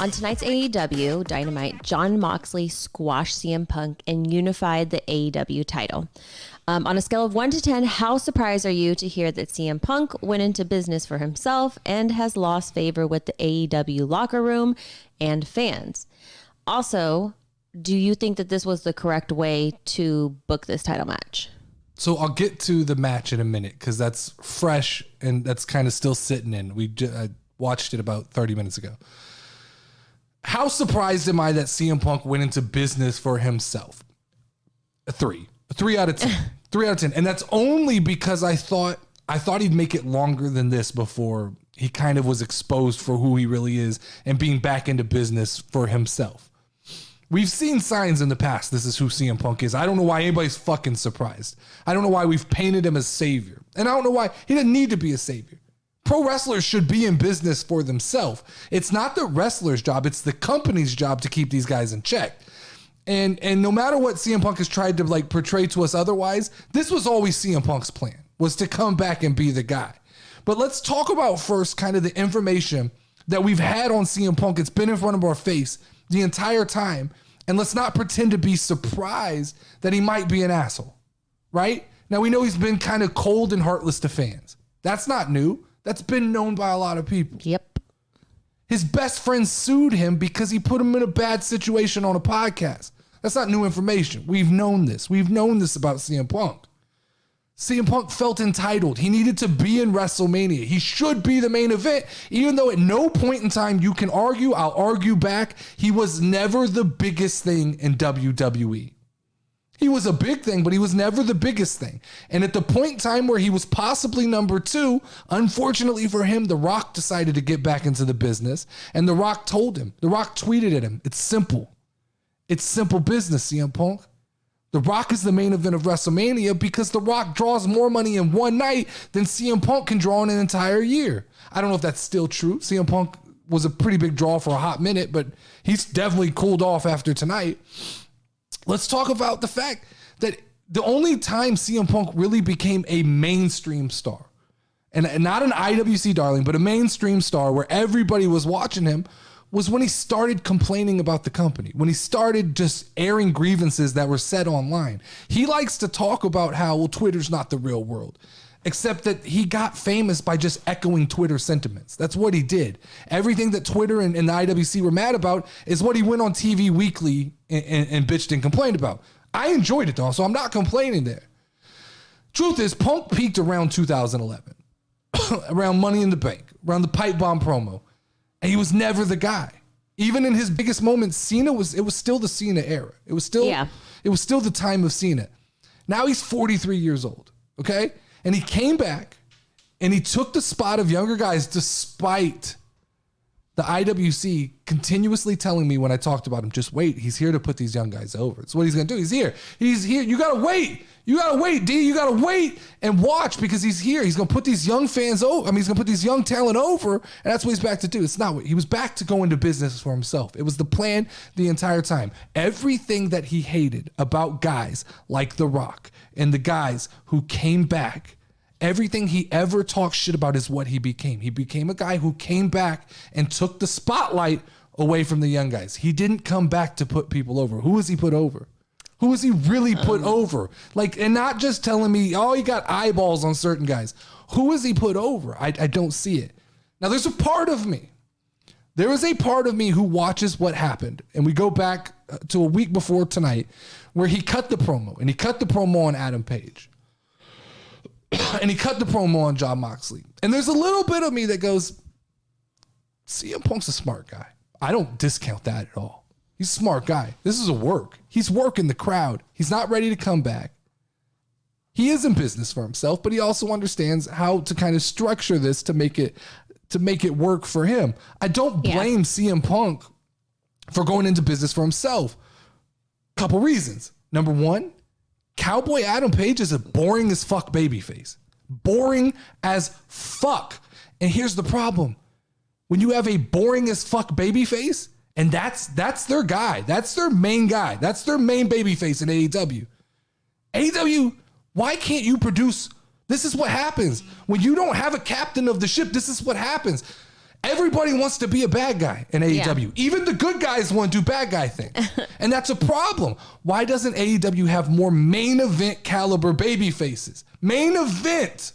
On tonight's AEW Dynamite, Jon Moxley squashed CM Punk and unified the AEW title. On a scale of 1 to 10, how surprised are you to hear that CM Punk went into business for himself and has lost favor with the AEW locker room and fans? Also, do you think that this was the correct way to book this title match? So I'll get to the match in a minute because that's fresh and that's kind of still sitting in. I watched it about 30 minutes ago. How surprised am I that CM Punk went into business for himself? A 3 out of 10. 3 out of 10. And that's only because I thought he'd make it longer than this before he kind of was exposed for who he really is and being back into business for himself. We've seen signs in the past. This is who CM Punk is. I don't know why anybody's fucking surprised. I don't know why we've painted him as savior. And I don't know why he doesn't need to be a savior. Pro wrestlers should be in business for themselves. It's not the wrestler's job. It's the company's job to keep these guys in check. And no matter what CM Punk has tried to like portray to us otherwise, this was always CM Punk's plan, was to come back and be the guy. But let's talk about first kind of the information that we've had on CM Punk. It's been in front of our face the entire time. And let's not pretend to be surprised that he might be an asshole, right? Now, we know he's been kind of cold and heartless to fans. That's not new. That's been known by a lot of people. Yep. His best friend sued him because he put him in a bad situation on a podcast. That's not new information. We've known this. We've known this about CM Punk. CM Punk felt entitled. He needed to be in WrestleMania. He should be the main event, even though at no point in time you can argue, I'll argue back, he was never the biggest thing in WWE. He was a big thing, but he was never the biggest thing. And at the point in time where he was possibly number 2, unfortunately for him, The Rock decided to get back into the business. And The Rock told him, The Rock tweeted at him, it's simple. It's simple business, CM Punk. The Rock is the main event of WrestleMania because The Rock draws more money in one night than CM Punk can draw in an entire year. I don't know if that's still true. CM Punk was a pretty big draw for a hot minute, but he's definitely cooled off after tonight. Let's talk about the fact that the only time CM Punk really became a mainstream star, and not an IWC darling, but a mainstream star where everybody was watching him, was when he started complaining about the company, when he started just airing grievances that were said online. He likes to talk about how, well, Twitter's not the real world, except that he got famous by just echoing Twitter sentiments. That's what he did. Everything that Twitter and the IWC were mad about is what he went on TV weekly and bitched and complained about. I enjoyed it though, so I'm not complaining there. Truth is, Punk peaked around 2011, around Money in the Bank, around the pipe bomb promo. And he was never the guy. Even in his biggest moments, it was still the Cena era. It was still the time of Cena. Now he's 43 years old, okay? And he came back and he took the spot of younger guys despite the IWC continuously telling me when I talked about him, just wait, he's here to put these young guys over. It's what he's going to do. He's here. He's here. You got to wait. You got to wait, D. You got to wait and watch because he's here. He's going to put these young fans over. I mean, he's going to put these young talent over, and that's what he's back to do. It's not what he was back to go into business for himself. It was the plan the entire time. Everything that he hated about guys like The Rock and the guys who came back, everything he ever talked shit about is what he became. He became a guy who came back and took the spotlight away from the young guys. He didn't come back to put people over. Who was he put over? Who was he really put over? Like, and not just telling me, oh, he got eyeballs on certain guys. Who is he put over? I don't see it. Now, there's a part of me. There is a part of me who watches what happened. And we go back to a week before tonight where he cut the promo. And he cut the promo on Adam Page. And he cut the promo on Jon Moxley. And there's a little bit of me that goes, CM Punk's a smart guy. I don't discount that at all. He's a smart guy. This is a work. He's working the crowd. He's not ready to come back. He is in business for himself, but he also understands how to kind of structure this to make it work for him. I don't blame CM Punk for going into business for himself. Couple reasons. Number one, Cowboy Adam Page is a boring as fuck babyface. Boring as fuck. And here's the problem. When you have a boring as fuck babyface, and that's their guy. That's their main guy. That's their main babyface in AEW. AEW, why can't you produce? This is what happens. When you don't have a captain of the ship, this is what happens. Everybody wants to be a bad guy in AEW. Yeah. Even the good guys want to do bad guy things. And that's a problem. Why doesn't AEW have more main event caliber baby faces? Main event.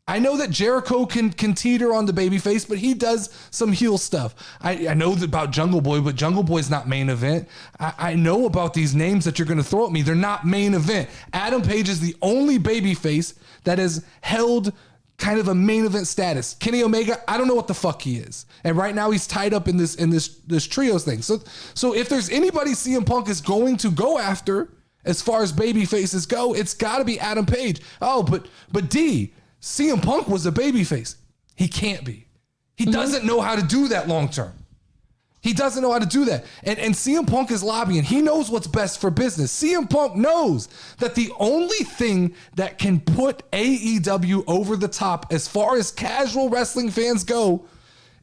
I know that Jericho can teeter on the baby face, but he does some heel stuff. I know about Jungle Boy, but Jungle Boy's not main event. I know about these names that you're going to throw at me. They're not main event. Adam Page is the only baby face that has held kind of a main event status. Kenny Omega, I don't know what the fuck he is. And right now he's tied up in this trios thing. So if there's anybody CM Punk is going to go after as far as baby faces go, it's got to be Adam Page. Oh, but D, CM Punk was a baby face. He can't be. He doesn't know how to do that long term. He doesn't know how to do that. And CM Punk is lobbying. He knows what's best for business. CM Punk knows that the only thing that can put AEW over the top as far as casual wrestling fans go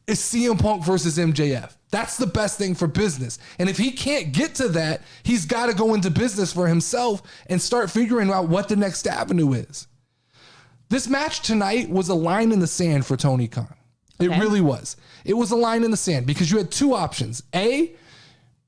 is CM Punk versus MJF. That's the best thing for business. And if he can't get to that, he's got to go into business for himself and start figuring out what the next avenue is. This match tonight was a line in the sand for Tony Khan. It really was. It was a line in the sand because you had two options. A,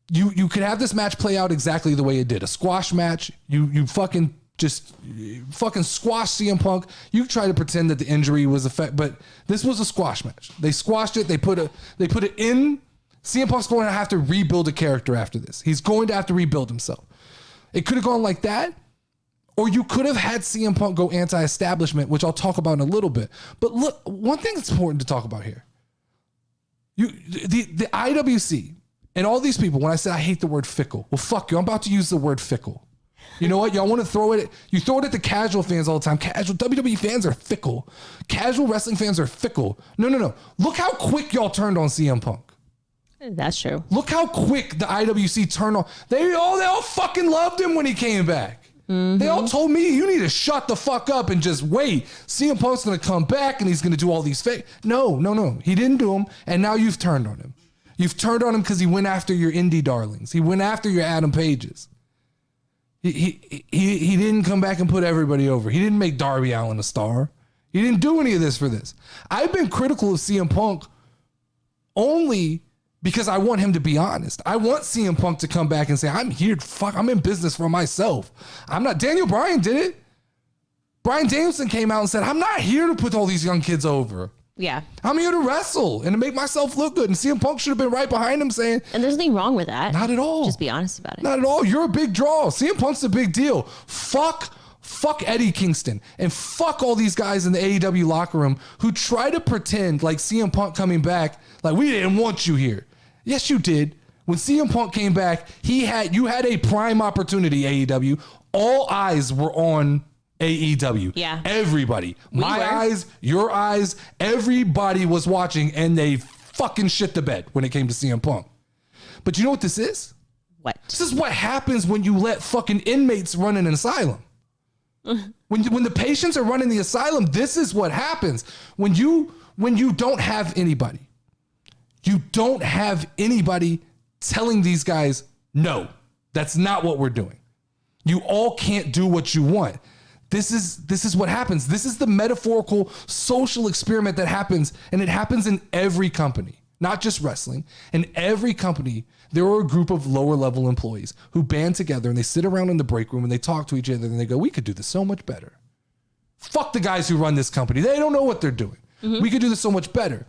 you could have this match play out exactly the way it did. A squash match. You fucking squash CM Punk. You try to pretend that the injury was but this was a squash match. They squashed it. They put it in. CM Punk's going to have to rebuild a character after this. He's going to have to rebuild himself. It could have gone like that. Or you could have had CM Punk go anti-establishment, which I'll talk about in a little bit. But look, one thing that's important to talk about here. The IWC and all these people, when I said I hate the word fickle, well, fuck you. I'm about to use the word fickle. You know what? Y'all want to throw it? You throw it at the casual fans all the time. Casual WWE fans are fickle. Casual wrestling fans are fickle. No. Look how quick y'all turned on CM Punk. That's true. Look how quick the IWC turned on. They all fucking loved him when he came back. They all told me, you need to shut the fuck up and just wait. CM Punk's going to come back and he's going to do all these fake. No. He didn't do them. And now you've turned on him. You've turned on him because he went after your indie darlings. He went after your Adam Pages. He didn't come back and put everybody over. He didn't make Darby Allin a star. He didn't do any of this for this. I've been critical of CM Punk only because I want him to be honest. I want CM Punk to come back and say, I'm here, I'm in business for myself. I'm not, Daniel Bryan did it. Bryan Danielson came out and said, I'm not here to put all these young kids over. Yeah. I'm here to wrestle and to make myself look good. And CM Punk should have been right behind him saying. And there's nothing wrong with that. Not at all. Just be honest about it. Not at all. You're a big draw. CM Punk's a big deal. Fuck Eddie Kingston and fuck all these guys in the AEW locker room who try to pretend like CM Punk coming back, like we didn't want you here. Yes, you did. When CM Punk came back, you had a prime opportunity, AEW. All eyes were on AEW. Yeah. Everybody. Eyes, your eyes, everybody was watching and they fucking shit the bed when it came to CM Punk. But you know what this is? What? This is what happens when you let fucking inmates run an asylum. When the patients are running the asylum, this is what happens. When you don't have anybody. You don't have anybody telling these guys, no, that's not what we're doing. You all can't do what you want. This is what happens. This is the metaphorical social experiment that happens, and it happens in every company, not just wrestling. In every company, there are a group of lower level employees who band together and they sit around in the break room and they talk to each other and they go, we could do this so much better. Fuck the guys who run this company. They don't know what they're doing. We could do this so much better.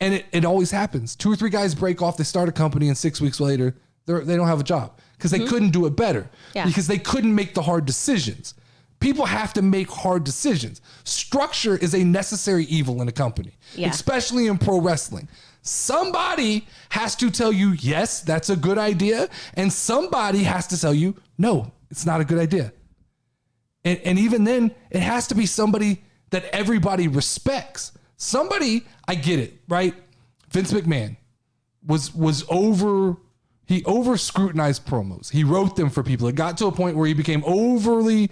And it always happens. 2 or 3 guys break off, they start a company, and 6 weeks later, they don't have a job because they couldn't do it better. Yeah. Because they couldn't make the hard decisions. People have to make hard decisions. Structure is a necessary evil in a company, especially in pro wrestling. Somebody has to tell you, yes, that's a good idea. And somebody has to tell you, no, it's not a good idea. And even then, it has to be somebody that everybody respects. Somebody, I get it, right? Vince McMahon was over scrutinized promos. He wrote them for people. It got to a point where he became overly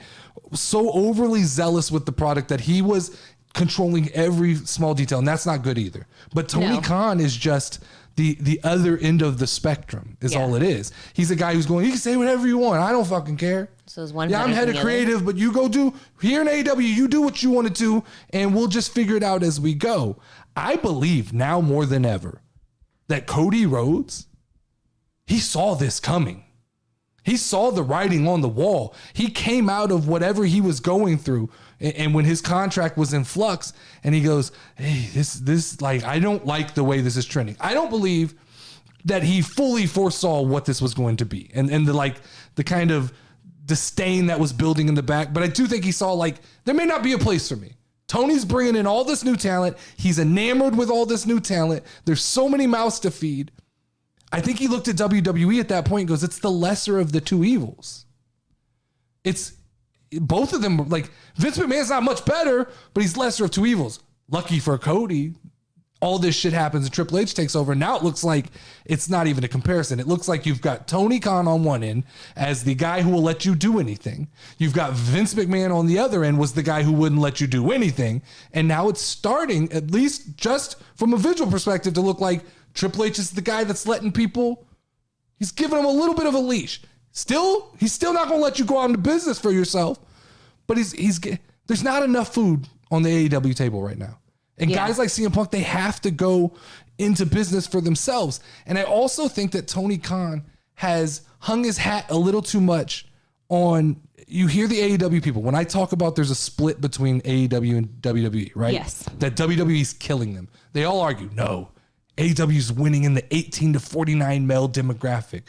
zealous with the product that he was controlling every small detail. And that's not good either. But Tony Khan is just the other end of the spectrum is all it is. He's a guy who's going, you can say whatever you want. I don't fucking care. So is one. Yeah, I'm head of creative, but you go do here in AEW, you do what you want to do, and we'll just figure it out as we go. I believe now more than ever that Cody Rhodes, he saw this coming. He saw the writing on the wall. He came out of whatever he was going through. And when his contract was in flux and he goes, hey, this like, I don't like the way this is trending. I don't believe that he fully foresaw what this was going to be. And the kind of disdain that was building in the back. But I do think he saw like, there may not be a place for me. Tony's bringing in all this new talent. He's enamored with all this new talent. There's so many mouths to feed. I think he looked at WWE at that point and goes, it's the lesser of the two evils. It's both of them. Like Vince McMahon's not much better, but he's lesser of two evils. Lucky for Cody, all this shit happens and Triple H takes over. Now it looks like it's not even a comparison. It looks like you've got Tony Khan on one end as the guy who will let you do anything. You've got Vince McMahon on the other end was the guy who wouldn't let you do anything. And now it's starting, at least just from a visual perspective, to look like Triple H is the guy that's letting people, he's giving them a little bit of a leash. He's still not going to let you go out into business for yourself, but there's not enough food on the AEW table right now. And guys like CM Punk, they have to go into business for themselves. And I also think that Tony Khan has hung his hat a little too much on, you hear the AEW people, when I talk about there's a split between AEW and WWE, right? Yes. That WWE's killing them. They all argue, no, AEW's winning in the 18 to 49 male demographic.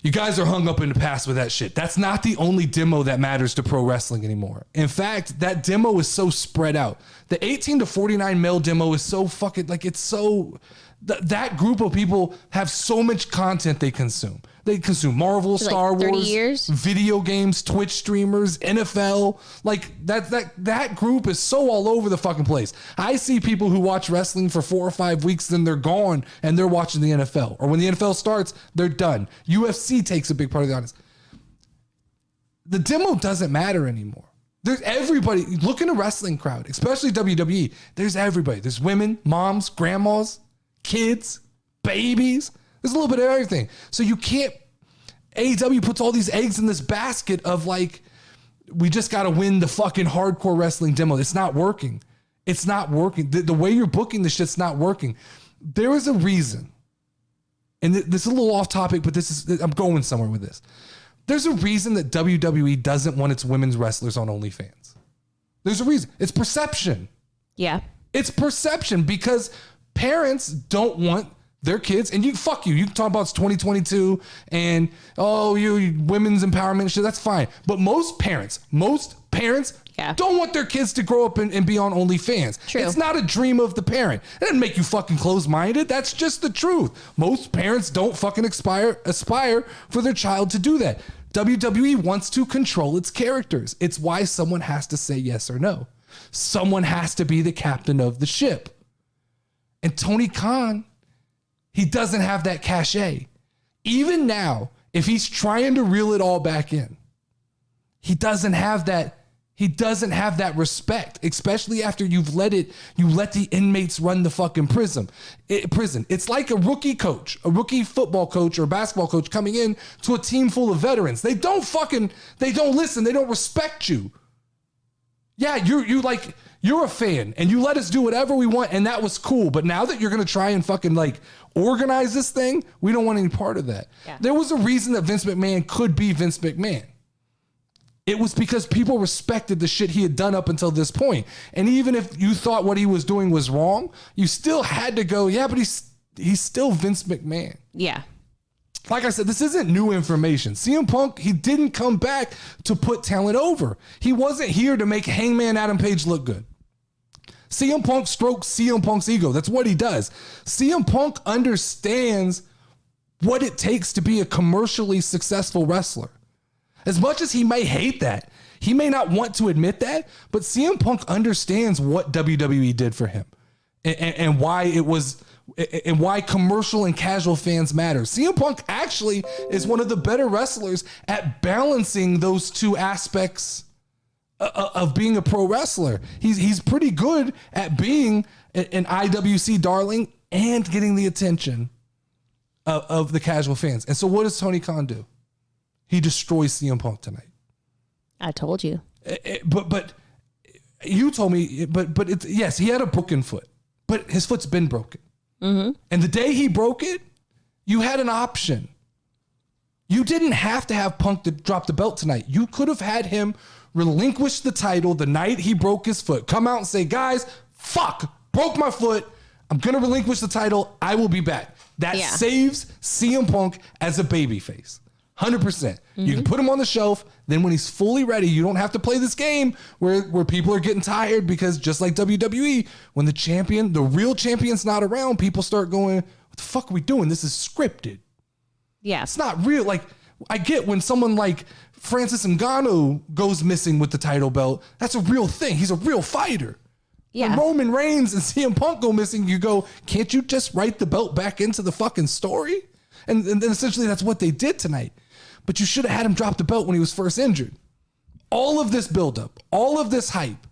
You guys are hung up in the past with that shit. That's not the only demo that matters to pro wrestling anymore. In fact, that demo is so spread out. The 18 to 49 male demo is so fucking, like, it's so, that group of people have so much content they consume. They consume Marvel, Star Wars, video games, Twitch streamers, NFL. Like that group is so all over the fucking place. I see people who watch wrestling for 4 or 5 weeks, then they're gone and they're watching the NFL. Or when the NFL starts, they're done. UFC takes a big part of the audience. The demo doesn't matter anymore. There's everybody. Look in a wrestling crowd, especially WWE. There's everybody. There's women, moms, grandmas, kids, babies. There's a little bit of everything. So you can't, AEW puts all these eggs in this basket of like, we just got to win the fucking hardcore wrestling demo. It's not working. It's not working. The way you're booking this shit's not working. There is a reason. And this is a little off topic, but I'm going somewhere with this. There's a reason that WWE doesn't want its women's wrestlers on OnlyFans. There's a reason. It's perception. Yeah. It's perception because parents don't want their kids, and you can talk about it's 2022 and you women's empowerment shit, that's fine. But most parents don't want their kids to grow up and be on OnlyFans. True. It's not a dream of the parent. It doesn't make you fucking close-minded. That's just the truth. Most parents don't fucking aspire for their child to do that. WWE wants to control its characters. It's why someone has to say yes or no. Someone has to be the captain of the ship. And Tony Khan, he doesn't have that cachet. Even now, if he's trying to reel it all back in, he doesn't have that. He doesn't have that respect, especially after you let the inmates run the fucking prison. It's like a rookie football coach or basketball coach coming in to a team full of veterans. They don't listen. They don't respect you. Yeah, you're a fan and you let us do whatever we want. And that was cool. But now that you're going to try and fucking like organize this thing, we don't want any part of that. Yeah. There was a reason that Vince McMahon could be Vince McMahon. It was because people respected the shit he had done up until this point. And even if you thought what he was doing was wrong, you still had to go, yeah, but he's still Vince McMahon. Yeah. Like I said, this isn't new information. CM Punk, he didn't come back to put talent over. He wasn't here to make Hangman Adam Page look good. CM Punk strokes CM Punk's ego. That's what he does. CM Punk understands what it takes to be a commercially successful wrestler. As much as he may hate that, he may not want to admit that, but CM Punk understands what WWE did for him and why it was, and why commercial and casual fans matter. CM Punk actually is one of the better wrestlers at balancing those two aspects of being a pro wrestler. He's pretty good at being an IWC darling and getting the attention of the casual fans. And so what does Tony Khan do? He destroys CM Punk tonight. I told you. But you told me, but it's, yes, he had a broken foot. But his foot's been broken. And the day he broke it, you had an option. You didn't have to have Punk to drop the belt tonight. You could have had him relinquish the title the night he broke his foot. Come out and say, guys, fuck, broke my foot. I'm going to relinquish the title. I will be back. That saves CM Punk as a babyface. 100%. You can put him on the shelf. Then when he's fully ready, you don't have to play this game where people are getting tired because just like WWE, when the real champion's not around, people start going, what the fuck are we doing? This is scripted. Yeah. It's not real. Like, I get when someone like Francis Ngannou goes missing with the title belt. That's a real thing. He's a real fighter. Yeah. When Roman Reigns and CM Punk go missing, you go, can't you just write the belt back into the fucking story? And then essentially that's what they did tonight. But you should have had him drop the belt when he was first injured. All of this buildup, all of this hype,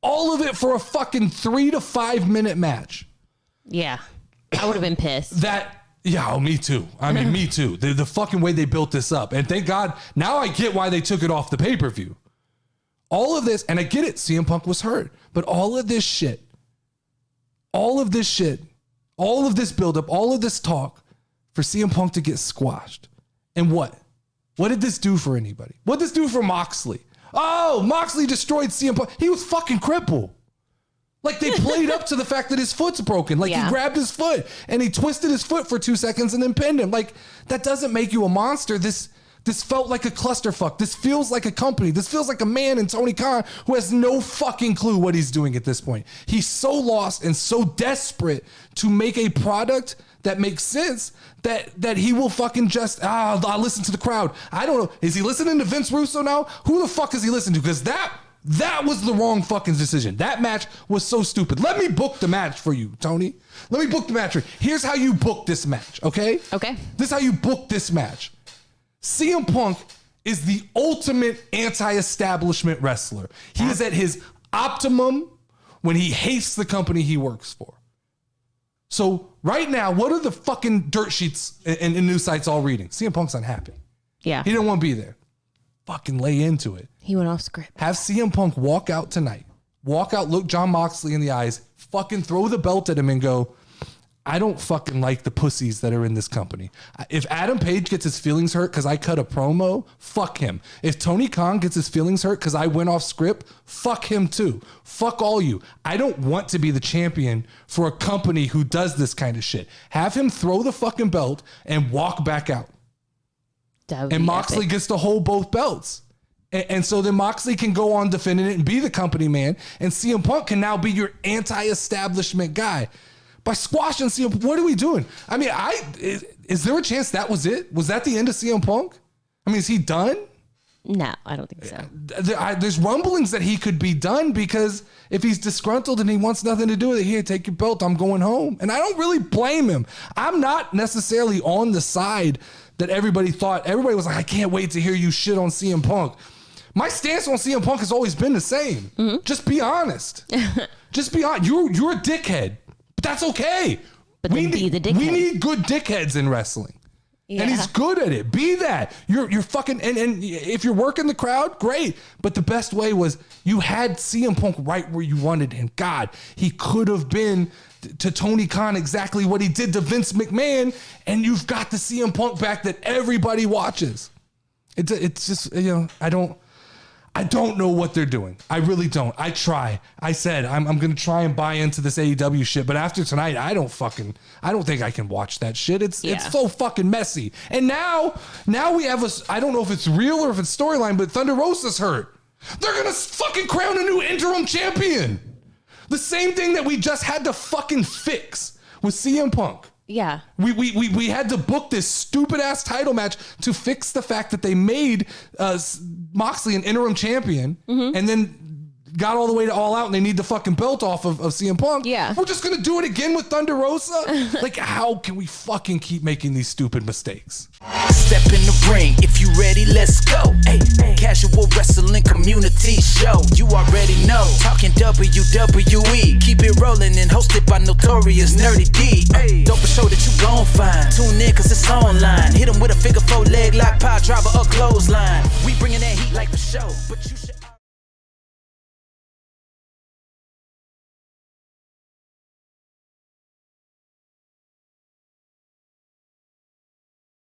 all of it for a fucking 3 to 5 minute match. Yeah. I would have been pissed. Me too. I mean, me too. The fucking way they built this up. And thank God, now I get why they took it off the pay-per-view. All of this, and I get it, CM Punk was hurt. But all of this shit, all of this buildup, all of this talk for CM Punk to get squashed. And what? What did this do for anybody? What did this do for Moxley? Oh, Moxley destroyed CM Punk. He was fucking crippled. Like they played up to the fact that his foot's broken. Like he grabbed his foot and he twisted his foot for 2 seconds and then pinned him. Like that doesn't make you a monster. This felt like a clusterfuck. This feels like a company. This feels like a man in Tony Khan who has no fucking clue what he's doing at this point. He's so lost and so desperate to make a product that makes sense that he will fucking just, I'll listen to the crowd. I don't know. Is he listening to Vince Russo now? Who the fuck is he listening to? Because that was the wrong fucking decision. That match was so stupid. Let me book the match for you, Tony. Let me book the match for you. Here's how you book this match, okay? Okay. This is how you book this match. CM Punk is the ultimate anti-establishment wrestler. He is at his optimum when he hates the company he works for. So right now, what are the fucking dirt sheets and news sites all reading? CM Punk's unhappy. Yeah. He didn't want to be there. Fucking lay into it. He went off script. Have CM Punk walk out tonight. Walk out, look John Moxley in the eyes, fucking throw the belt at him and go, I don't fucking like the pussies that are in this company. If Adam Page gets his feelings hurt because I cut a promo, fuck him. If Tony Khan gets his feelings hurt because I went off script, fuck him too. Fuck all you. I don't want to be the champion for a company who does this kind of shit. Have him throw the fucking belt and walk back out. And Moxley epic. gets to hold both belts. And so then Moxley can go on defending it and be the company man. And CM Punk can now be your anti-establishment guy. By squashing CM, what are we doing? I mean, is there a chance that was it? Was that the end of CM Punk? I mean, is he done? No, I don't think so. There's rumblings that he could be done because if he's disgruntled and he wants nothing to do with it, here, take your belt, I'm going home. And I don't really blame him. I'm not necessarily on the side that everybody thought. Everybody was like, I can't wait to hear you shit on CM Punk. My stance on CM Punk has always been the same. Mm-hmm. Just be honest. Just be honest. You're a dickhead. But that's okay. But then be the dickhead. We need good dickheads in wrestling. Yeah. And he's good at it. Be that. You're fucking, and if you're working the crowd, great. But the best way was you had CM Punk right where you wanted him. God, he could have been to Tony Khan exactly what he did to Vince McMahon, and you've got the CM Punk back that everybody watches. It's just, I don't know what they're doing. I really don't. I try. I said, I'm going to try and buy into this AEW shit. But after tonight, I don't think I can watch that shit. It's so fucking messy. And now we have I don't know if it's real or if it's storyline, but Thunder Rosa's hurt. They're going to fucking crown a new interim champion. The same thing that we just had to fucking fix with CM Punk. Yeah. We had to book this stupid ass title match to fix the fact that they made Moxley an interim champion and then got all the way to All Out and they need the fucking belt off of CM Punk. Yeah. We're just going to do it again with Thunder Rosa? Like, how can we fucking keep making these stupid mistakes? Step in the ring, if you ready, let's go. Hey, casual wrestling community show. You already know, talking WWE. Keep it rolling and hosted by Notorious Nerdy D. Don't be show that you gon' find. Tune in cause it's online. Hit 'em with a figure 4 leg lock, power driver or clothesline. We bringing that heat like for show, but you